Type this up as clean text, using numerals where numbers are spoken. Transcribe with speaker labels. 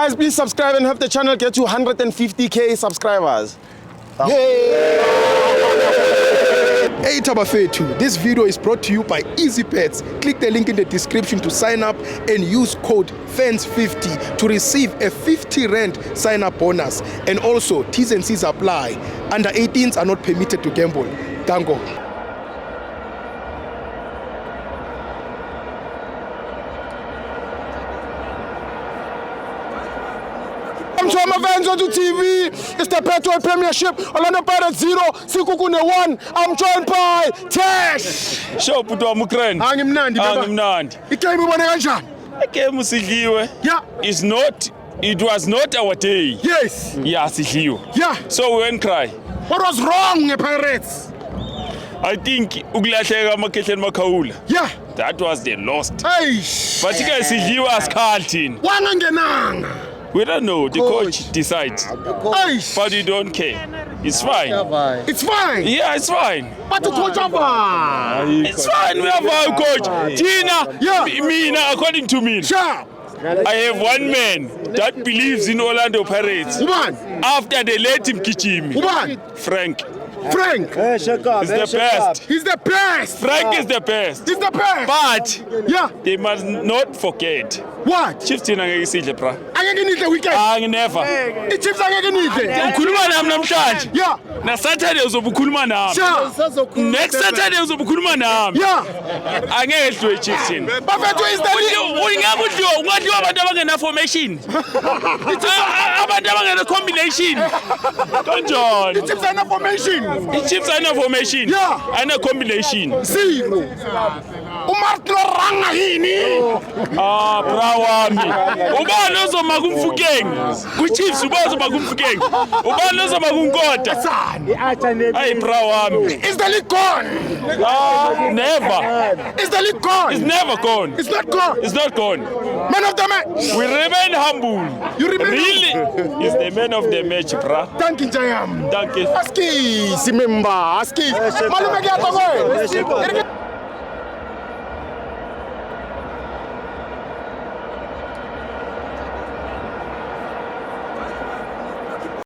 Speaker 1: Guys, please subscribe and help the channel get to 150k subscribers.
Speaker 2: Hey Tabafetu, this video is brought to you by EasyPets. Click the link in the description to sign up and use code FANS50 to receive a 50 Rand sign up bonus. And also, T's and C's apply. Under 18s are not permitted to gamble. Tango.
Speaker 1: Welcome to my fans on TV. It's the Betway Premiership. Orlando Pirates 0, Sikukune 1. I'm joined by Tash.
Speaker 3: Show Puto Mukren.
Speaker 1: Angimnandi baba.
Speaker 3: Angimnandi.
Speaker 1: Igame ibone kanjani?
Speaker 3: Game sidliwe.
Speaker 1: Yeah.
Speaker 3: It was not our day.
Speaker 1: Yes.
Speaker 3: Yeah, sidliwe.
Speaker 1: Yeah.
Speaker 3: So we went cry.
Speaker 1: What was wrong ngePirates?
Speaker 3: I think ukulahleka amakehleni makhawula.
Speaker 1: Yeah.
Speaker 3: That was the lost.
Speaker 1: Hey.
Speaker 3: But ke sidliwe asikhalthini.
Speaker 1: Wangangenanga.
Speaker 3: We don't know. The coach decides.
Speaker 1: Hey.
Speaker 3: But we don't care. It's fine.
Speaker 1: It's fine.
Speaker 3: Yeah, it's fine.
Speaker 1: But the coach over.
Speaker 3: It's fine. We have our coach. Tina.
Speaker 1: Yeah.
Speaker 3: Mina, according to me.
Speaker 1: Sure.
Speaker 3: I have one man that believes in Orlando Pirates.
Speaker 1: Uban.
Speaker 3: After they let him Kichimi.
Speaker 1: Uban.
Speaker 3: Frank.
Speaker 1: Frank.
Speaker 3: He's the best.
Speaker 1: He's the best.
Speaker 3: Frank is the best.
Speaker 1: He's the best.
Speaker 3: But
Speaker 1: Yeah.
Speaker 3: they must not forget.
Speaker 1: What?
Speaker 3: Chiefs Tina ngesidle bra.
Speaker 1: Angeke nidle weekend.
Speaker 3: Never.
Speaker 1: I-Chiefs angeke nidle.
Speaker 3: Ukhuluma nami namhlanje.
Speaker 1: Yeah.
Speaker 3: Na Saturday uzobukhuluma nami.
Speaker 1: Sure.
Speaker 3: Next Saturday uzobukhuluma nami.
Speaker 1: Yeah.
Speaker 3: Angeke sidwe Chiefs Tina.
Speaker 1: Bafethu is the league.
Speaker 3: Uyingakudliwa ungadliwa abantu abangena formation. Abantu abangena combination. Kanjani?
Speaker 1: I-Chiefs are in a formation.
Speaker 3: I-Chiefs ayina formation.
Speaker 1: Yeah.
Speaker 3: Ayina combination.
Speaker 1: Zero. uMartin Oranga yini?
Speaker 3: Bra wami. Ubani ozoma kumfukeng? Ku-Chiefs ubani ozoma kumfukeng? Ubani ozoma kunkota? Hey bra wami.
Speaker 1: Is the league gone?
Speaker 3: Never.
Speaker 1: Is the league gone?
Speaker 3: It's never gone.
Speaker 1: It's not gone.
Speaker 3: It's not gone.
Speaker 1: Man of the match.
Speaker 3: We remain humble.
Speaker 1: You remain
Speaker 3: Really? He's the man of the match, bra.
Speaker 1: Thank you, Jayam.
Speaker 3: Thank you.
Speaker 1: Aski, Simemba. Aski. Malume kya to